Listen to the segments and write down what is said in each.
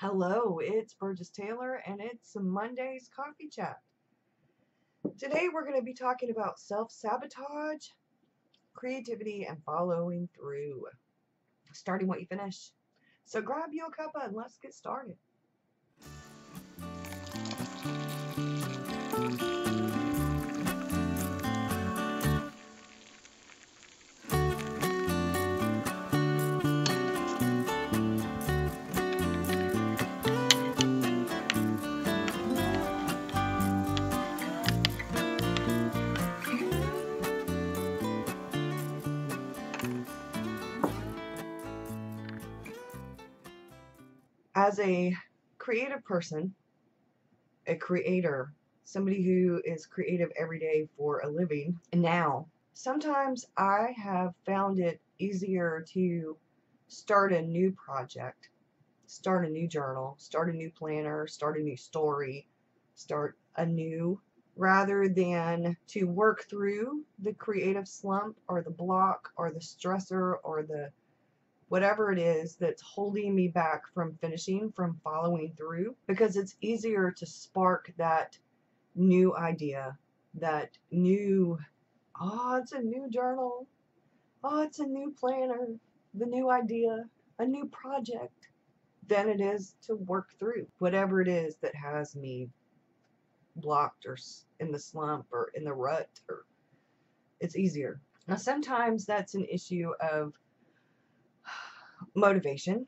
Hello, it's Burgess Taylor, and it's Monday's Coffee Chat. Today we're going to be talking about self-sabotage, creativity, and following through. Starting what you finish. So grab you a cuppa and let's get started. As a creative person, a creator, somebody who is creative every day for a living, and now sometimes I have found it easier to start a new project, start a new journal, start a new planner, start a new story, start anew, rather than to work through the creative slump or the block or the stressor or the whatever it is that's holding me back from finishing, from following through, because it's easier to spark that new idea, that new, oh, it's a new journal, oh, it's a new planner, the new idea, a new project, than it is to work through whatever it is that has me blocked or in the slump or in the rut. Or it's easier. Now sometimes that's an issue of motivation.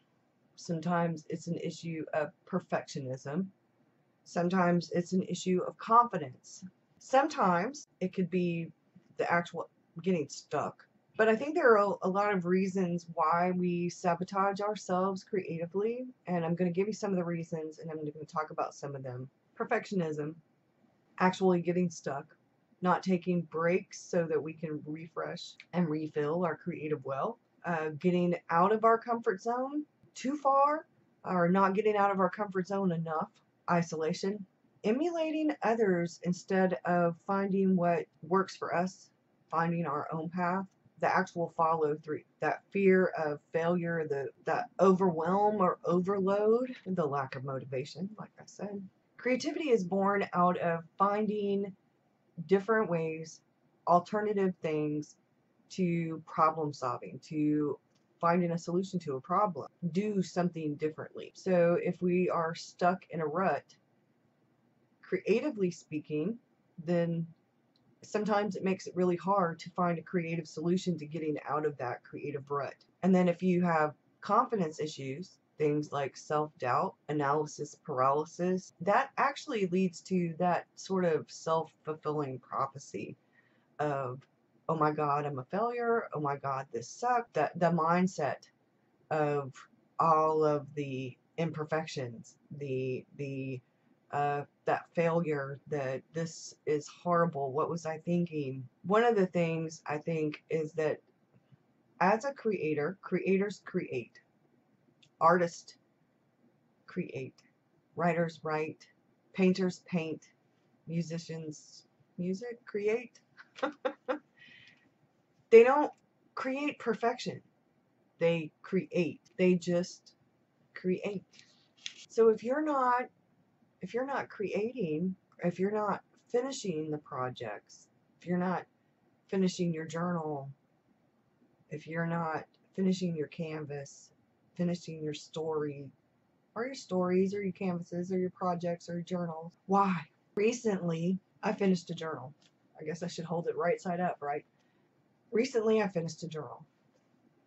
Sometimes it's an issue of perfectionism. Sometimes it's an issue of confidence. Sometimes it could be the actual getting stuck. But I think there are a lot of reasons why we sabotage ourselves creatively, and I'm going to give you some of the reasons, and I'm going to talk about some of them. Perfectionism, actually getting stuck, not taking breaks so that we can refresh and refill our creative well, getting out of our comfort zone too far, or not getting out of our comfort zone enough, isolation, emulating others instead of finding what works for us, finding our own path, the actual follow through, that fear of failure, that overwhelm or overload, the lack of motivation, like I said. Creativity is born out of finding different ways, alternative things to problem solving, to finding a solution to a problem, do something differently. So if we are stuck in a rut, creatively speaking, then sometimes it makes it really hard to find a creative solution to getting out of that creative rut. And then if you have confidence issues, things like self-doubt, analysis paralysis, that actually leads to that sort of self-fulfilling prophecy of, oh my God, I'm a failure. Oh my God, this sucked. The mindset of all of the imperfections, that failure, that this is horrible. What was I thinking? One of the things I think is that as a creator, creators create, artists create, writers write, painters paint, musicians music create. They don't create perfection. They create. They just create. So if you're not creating, if you're not finishing the projects, if you're not finishing your journal, if you're not finishing your canvas, finishing your story, or your stories, or your canvases, or your projects, or your journals, why? Recently, I finished a journal. I guess I should hold it right side up, right? Recently, I finished a journal.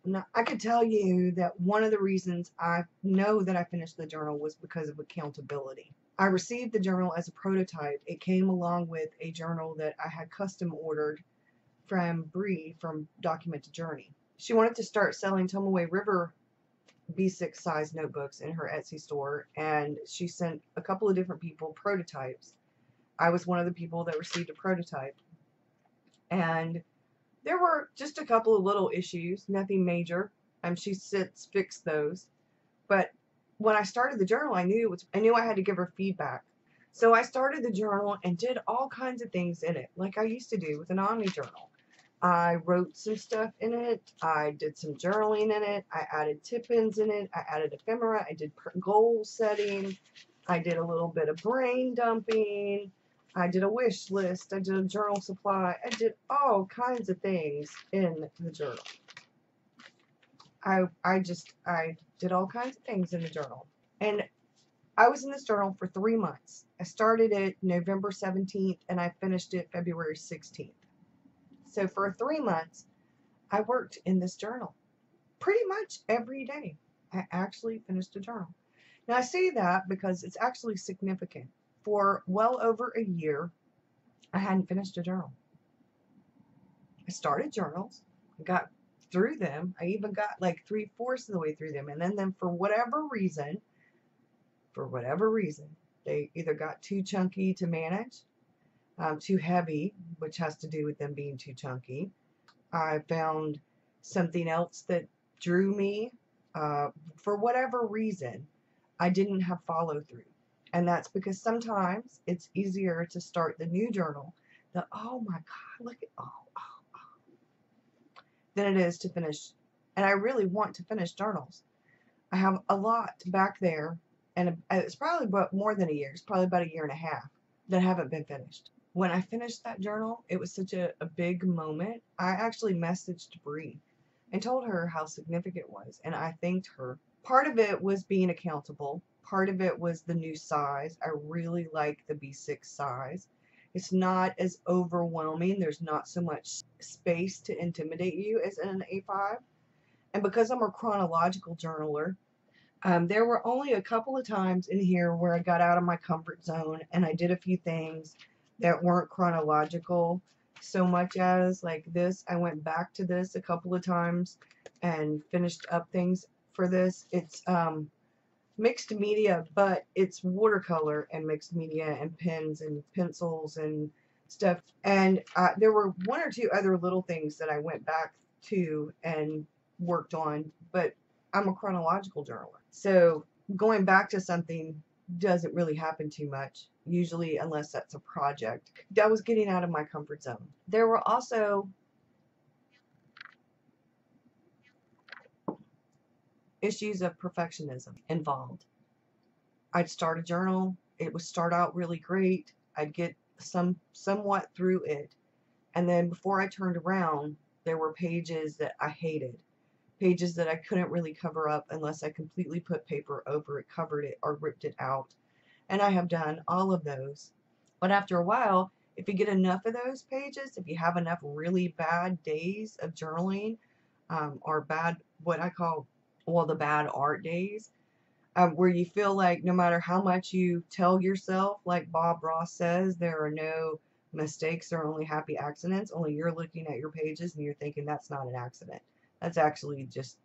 Now, I could tell you that one of the reasons I know that I finished the journal was because of accountability. I received the journal as a prototype. It came along with a journal that I had custom ordered from Bree from Document to Journey. She wanted to start selling Tomaway River B6 size notebooks in her Etsy store, and she sent a couple of different people prototypes. I was one of the people that received a prototype, and there were just a couple of little issues, nothing major. She since fixed those. But when I started the journal, I knew I had to give her feedback. So I started the journal and did all kinds of things in it, like I used to do with an Omni journal. I wrote some stuff in it. I did some journaling in it. I added tip-ins in it. I added ephemera. I did goal setting. I did a little bit of brain dumping. I did a wish list. I did a journal supply. I did all kinds of things in the journal. I did all kinds of things in the journal. And I was in this journal for 3 months. I started it November 17th and I finished it February 16th. So for 3 months, I worked in this journal pretty much every day. I actually finished a journal. Now I say that because it's actually significant. For well over a year, I hadn't finished a journal. I started journals, got through them. I even got like 3/4 of the way through them. And then for whatever reason, they either got too chunky to manage, too heavy, which has to do with them being too chunky. I found something else that drew me. For whatever reason, I didn't have follow through. And that's because sometimes it's easier to start the new journal that, oh my God, look at, than it is to finish. And I really want to finish journals. I have a lot back there, and it's probably about more than a year. It's probably about 1.5 years that haven't been finished. When I finished that journal, it was such a big moment. I actually messaged Bree and told her how significant it was, and I thanked her. Part of it was being accountable. Part of it was the new size. I really like the B6 size. It's not as overwhelming. There's not so much space to intimidate you as in an A5. And because I'm a chronological journaler, there were only a couple of times in here where I got out of my comfort zone and I did a few things that weren't chronological so much as like this. I went back to this a couple of times and finished up things for this. It's mixed media, but it's watercolor and mixed media and pens and pencils and stuff. And there were 1 or 2 other little things that I went back to and worked on, but I'm a chronological journaler. So going back to something doesn't really happen too much, usually, unless that's a project. That was getting out of my comfort zone. There were also issues of perfectionism involved. I'd start a journal. It would start out really great. I'd get somewhat through it. And then before I turned around, there were pages that I hated. Pages that I couldn't really cover up unless I completely put paper over it, covered it, or ripped it out. And I have done all of those. But after a while, if you get enough of those pages, if you have enough really bad days of journaling, or bad, what I call, well, the bad art days, where you feel like no matter how much you tell yourself, like Bob Ross says, there are no mistakes, there are only happy accidents, only you're looking at your pages and you're thinking that's not an accident. That's actually just,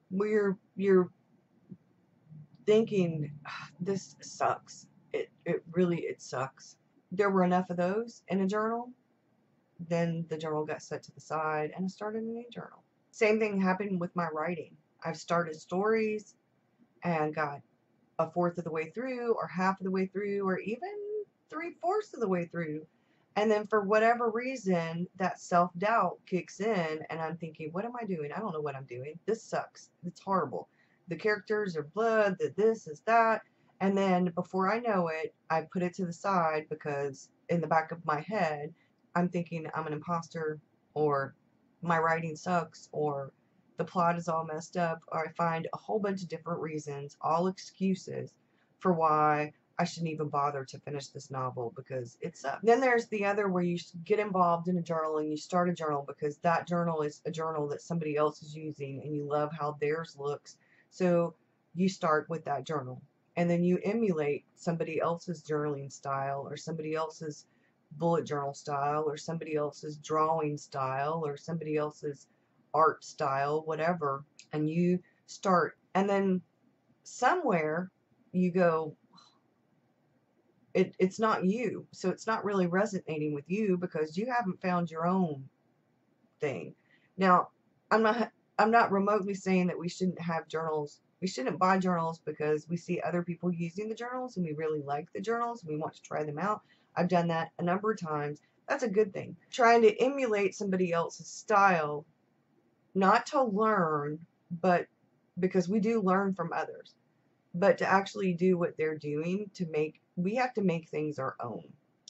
where you're thinking, this sucks. It really sucks. There were enough of those in a journal. Then the journal got set to the side and I started a new journal. Same thing happened with my writing. I've started stories and got 1/4 of the way through, or half of the way through, or even 3/4 of the way through. And then for whatever reason, that self-doubt kicks in and I'm thinking, what am I doing? I don't know what I'm doing. This sucks. It's horrible. The characters are blood, the this is that. And then before I know it, I put it to the side because in the back of my head, I'm thinking I'm an imposter, or my writing sucks, or the plot is all messed up, or I find a whole bunch of different reasons, all excuses for why I shouldn't even bother to finish this novel because it sucks. Then there's the other where you get involved in a journal and you start a journal because that journal is a journal that somebody else is using and you love how theirs looks. So you start with that journal and then you emulate somebody else's journaling style, or somebody else's bullet journal style, or somebody else's drawing style, or somebody else's art style, whatever, and you start. And then somewhere you go, it's not you, so it's not really resonating with you because you haven't found your own thing. Now, I'm not remotely saying that we shouldn't have journals. We shouldn't buy journals because we see other people using the journals and we really like the journals and we want to try them out. I've done that a number of times. That's a good thing. Trying to emulate somebody else's style, not to learn, but because we do learn from others, but to actually do what they're doing, we have to make things our own.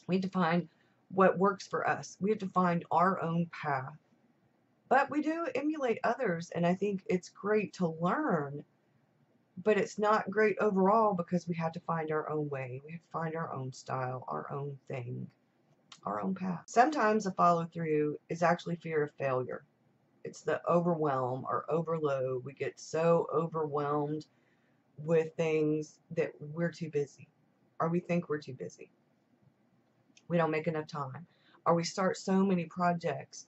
We have to find what works for us. We have to find our own path. But we do emulate others, and I think it's great to learn, but it's not great overall because we have to find our own way. We have to find our own style, our own thing, our own path. Sometimes a follow through is actually fear of failure. It's the overwhelm or overload. We get so overwhelmed with things that we're too busy, or we think we're too busy. We don't make enough time, or we start so many projects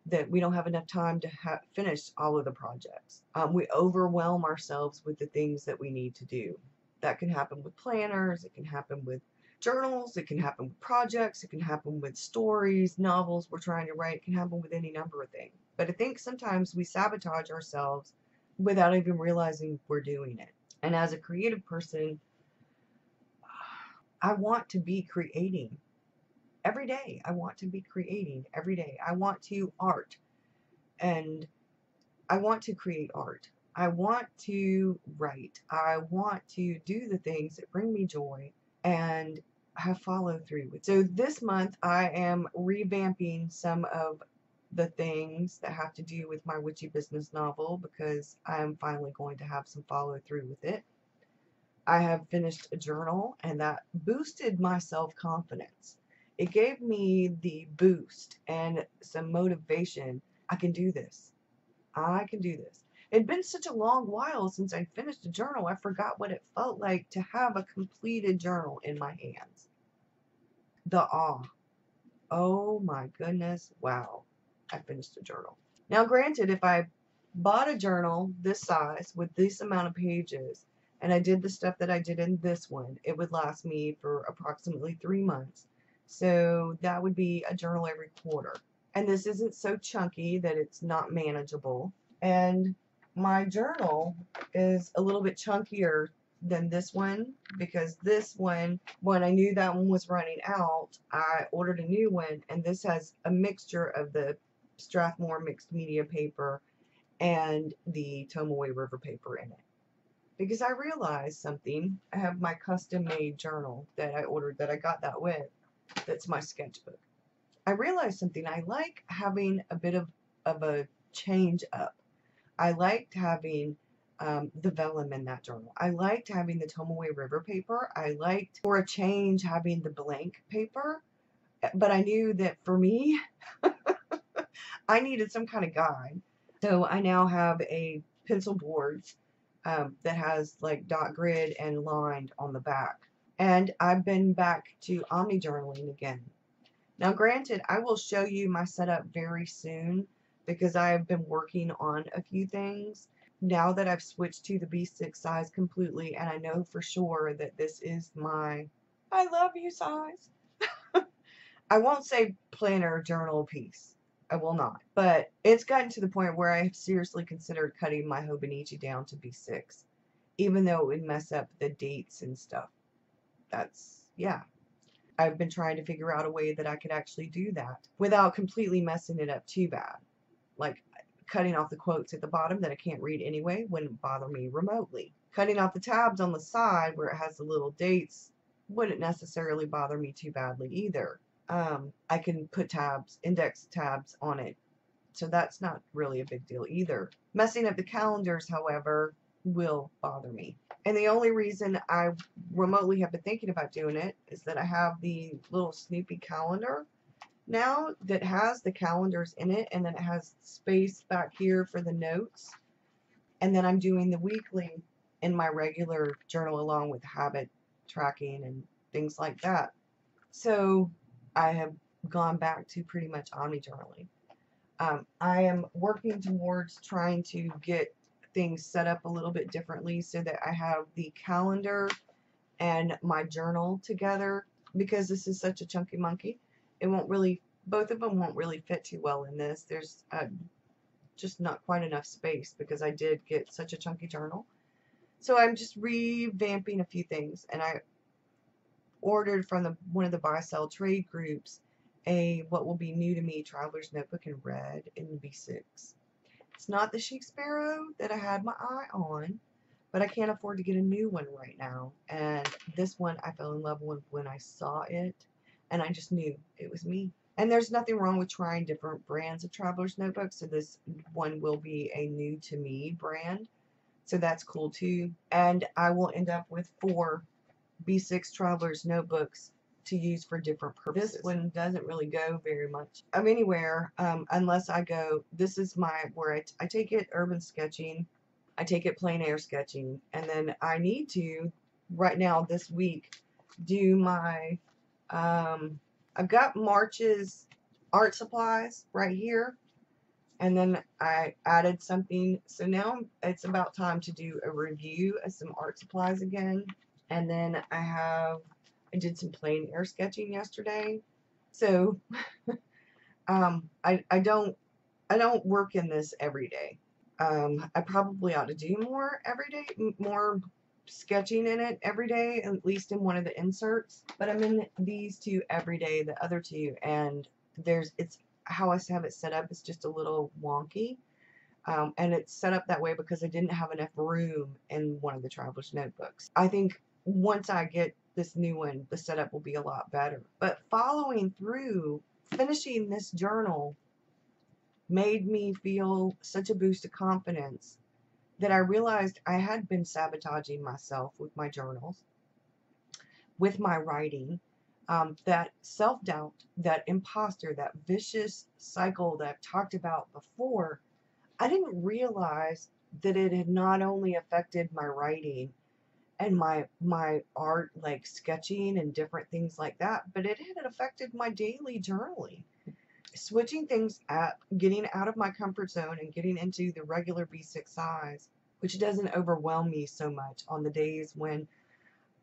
that we don't have enough time to finish all of the projects. We overwhelm ourselves with the things that we need to do. That can happen with planners, it can happen with journals, it can happen with projects, it can happen with stories, novels we're trying to write, it can happen with any number of things. But I think sometimes we sabotage ourselves without even realizing we're doing it. And as a creative person, I want to be creating every day. I want to be creating every day. I want to art, and I want to create art. I want to write. I want to do the things that bring me joy and have follow through with. So this month I am revamping some of the things that have to do with my witchy business novel because I am finally going to have some follow through with it. I have finished a journal, and that boosted my self-confidence. It gave me the boost and some motivation. I can do this. I can do this. It'd been such a long while since I finished a journal, I forgot what it felt like to have a completed journal in my hands. The awe. Oh my goodness. Wow. I finished a journal. Now, granted, if I bought a journal this size with this amount of pages, and I did the stuff that I did in this one, it would last me for approximately 3 months. So that would be a journal every quarter. And this isn't so chunky that it's not manageable. And my journal is a little bit chunkier than this one because this one, when I knew that one was running out, I ordered a new one, and this has a mixture of the Strathmore mixed media paper and the Tomaway River paper in it. Because I realized something. I have my custom made journal that I ordered that I got that with. That's my sketchbook. I realized something. I like having a bit of a change up. I liked having the vellum in that journal. I liked having the Tomaway River paper. I liked, for a change, having the blank paper. But I knew that for me, I needed some kind of guide. So I now have a pencil board that has like dot grid and lined on the back. And I've been back to omni journaling again. Now, granted, I will show you my setup very soon because I have been working on a few things. Now that I've switched to the B6 size completely, and I know for sure that this is my I love you size. I won't say planner journal piece. I will not. But it's gotten to the point where I have seriously considered cutting my Hobonichi down to B6, even though it would mess up the dates and stuff. Yeah. I've been trying to figure out a way that I could actually do that without completely messing it up too bad. Like cutting off the quotes at the bottom that I can't read anyway wouldn't bother me remotely. Cutting off the tabs on the side where it has the little dates wouldn't necessarily bother me too badly either. I can put tabs, index tabs on it, so that's not really a big deal either. Messing up the calendars, however, will bother me. And the only reason I remotely have been thinking about doing it is that I have the little Snoopy calendar now that has the calendars in it, and then it has space back here for the notes. And then I'm doing the weekly in my regular journal along with habit tracking and things like that. So I have gone back to pretty much omni journaling. I am working towards trying to get things set up a little bit differently so that I have the calendar and my journal together, because this is such a chunky monkey. It won't really, both of them won't really fit too well in this. There's just not quite enough space because I did get such a chunky journal. So I'm just revamping a few things, and I ordered from one of the buy sell trade groups what will be new to me Traveler's Notebook in red in the B6. It's not the Chic Sparrow that I had my eye on, but I can't afford to get a new one right now. And this one I fell in love with when I saw it, and I just knew it was me. And there's nothing wrong with trying different brands of Traveler's Notebooks, so this one will be a new to me brand. So that's cool too. And I will end up with 4 B6 Traveler's Notebooks to use for different purposes. This one doesn't really go very much of anywhere unless I go, this is where I take it urban sketching, I take it plein air sketching, and then I need to, right now this week, do my, I've got March's art supplies right here, and then I added something, so now it's about time to do a review of some art supplies again. And then I did some plein air sketching yesterday. So I don't work in this every day. I probably ought to do more every day, more sketching in it every day, at least in one of the inserts. But I'm in these 2 every day, the other 2, and it's how I have it set up is just a little wonky. And it's set up that way because I didn't have enough room in one of the Traveler's Notebooks. I think once I get this new one, the setup will be a lot better. But following through, finishing this journal made me feel such a boost of confidence that I realized I had been sabotaging myself with my journals, with my writing. That self-doubt, that imposter, that vicious cycle that I've talked about before, I didn't realize that it had not only affected my writing and my art, like sketching and different things like that, but it had affected my daily journaling. Switching things up, getting out of my comfort zone and getting into the regular B6 size, which doesn't overwhelm me so much on the days when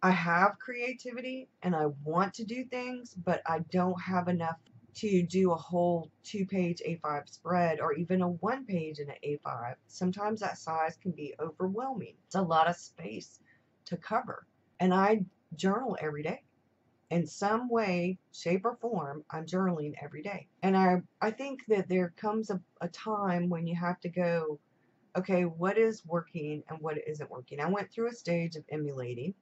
I have creativity and I want to do things, but I don't have enough to do a whole 2-page A5 spread or even a 1-page in an A5. Sometimes that size can be overwhelming. It's a lot of space to cover. And I journal every day. In some way, shape, or form, I'm journaling every day. And I think that there comes a time when you have to go, okay, what is working and what isn't working? I went through a stage of emulating.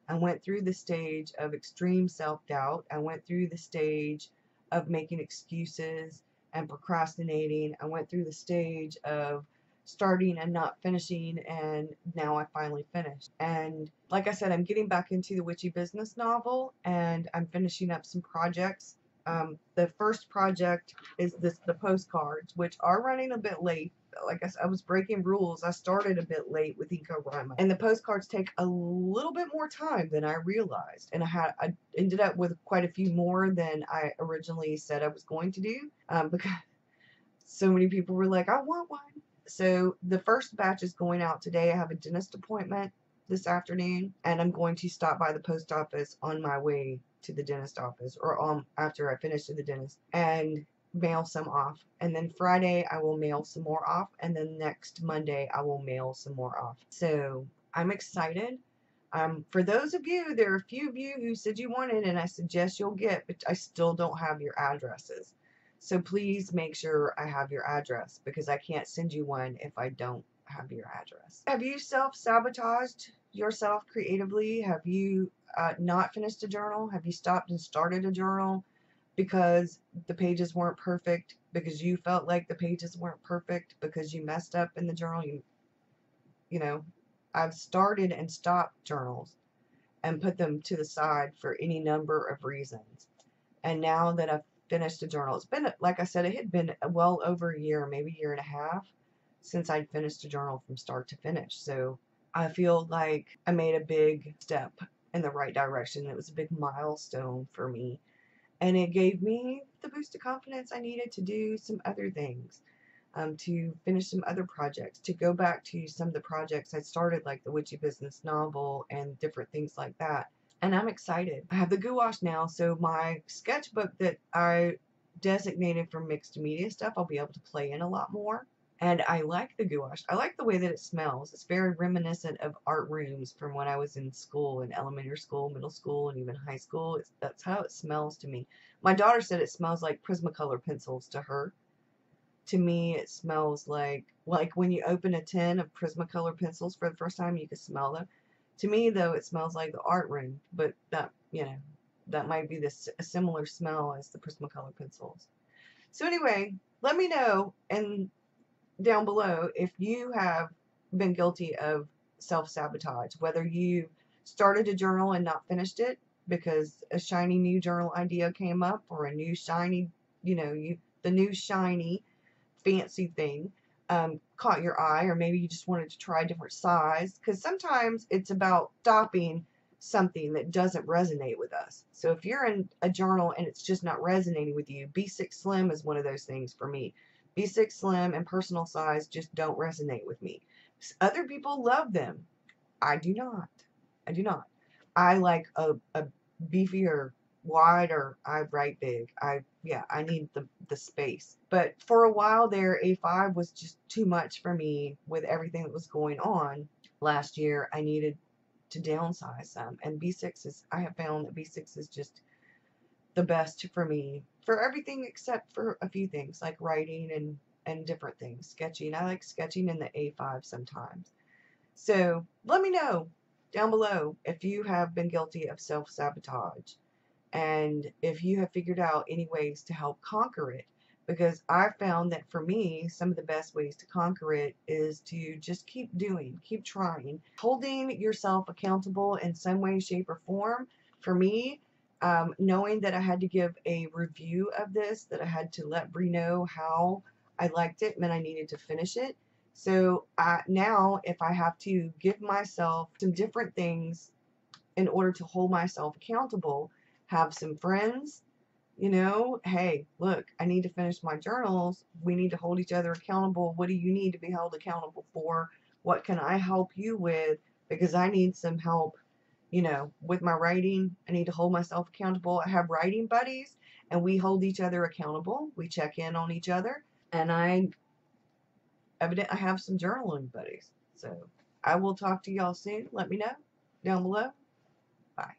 I went through the stage of extreme self-doubt. I went through the stage of making excuses and procrastinating. I went through the stage of starting and not finishing, and now I finally finished. And like I said, I'm getting back into the witchy business novel, and I'm finishing up some projects. The first project is the postcards, which are running a bit late. Like I said, I was breaking rules. I started a bit late with EcoRima, and the postcards take a little bit more time than I realized. And I ended up with quite a few more than I originally said I was going to do, because so many people were like, I want one. So the first batch is going out today. I have a dentist appointment this afternoon, and I'm going to stop by the post office on my way to the dentist office, or after I finish to the dentist, and mail some off. And then Friday I will mail some more off, and then next Monday I will mail some more off. So I'm excited. For those of you, there are a few of you who said you wanted, and I suggest you'll get, but I still don't have your addresses. So please make sure I have your address, because I can't send you one if I don't have your address. Have you self-sabotaged yourself creatively? Have you not finished a journal? Have you stopped and started a journal because the pages weren't perfect, because you felt like the pages weren't perfect, because you messed up in the journal? You know, I've started and stopped journals and put them to the side for any number of reasons. And now that I've finished a journal, it's been, like I said, it had been well over a year, maybe a year and a half, since I'd finished a journal from start to finish. So I feel like I made a big step in the right direction. It was a big milestone for me, and it gave me the boost of confidence I needed to do some other things, to finish some other projects, to go back to some of the projects I started, like the Witchy Business novel and different things like that. And I'm excited. I have the gouache now, so my sketchbook that I designated for mixed media stuff, I'll be able to play in a lot more. And I like the gouache. I like the way that it smells. It's very reminiscent of art rooms from when I was in school, in elementary school, middle school, and even high school. That's how it smells to me. My daughter said it smells like Prismacolor pencils to her. To me, it smells like when you open a tin of Prismacolor pencils for the first time, you can smell them. To me, though, it smells like the art room, but that, that might be a similar smell as the Prismacolor pencils. So anyway, let me know and down below if you have been guilty of self-sabotage, whether you started a journal and not finished it because a shiny new journal idea came up, or a new shiny, the new shiny fancy thing caught your eye, or maybe you just wanted to try a different size, because sometimes it's about stopping something that doesn't resonate with us. So if you're in a journal and it's just not resonating with you, B6 Slim is one of those things for me. B6 Slim and personal size just don't resonate with me. Other people love them. I do not. I do not. I like a beefier, wider. I write big. I need the space. But for a while there, A5 was just too much for me with everything that was going on last year. I needed to downsize some, and B6 is, I have found that B6 is just the best for me for everything except for a few things like writing and different things. Sketching. I like sketching in the A5 sometimes. So let me know down below if you have been guilty of self-sabotage, and if you have figured out any ways to help conquer it. Because I found that for me, some of the best ways to conquer it is to just keep doing, keep trying, holding yourself accountable in some way, shape, or form. For me, knowing that I had to give a review of this, that I had to let Bree know how I liked it, meant I needed to finish it. So now, if I have to give myself some different things in order to hold myself accountable, have some friends, hey, look, I need to finish my journals. We need to hold each other accountable. What do you need to be held accountable for? What can I help you with? Because I need some help, with my writing. I need to hold myself accountable. I have writing buddies, and we hold each other accountable. We check in on each other. And I have some journaling buddies. So I will talk to y'all soon. Let me know down below. Bye.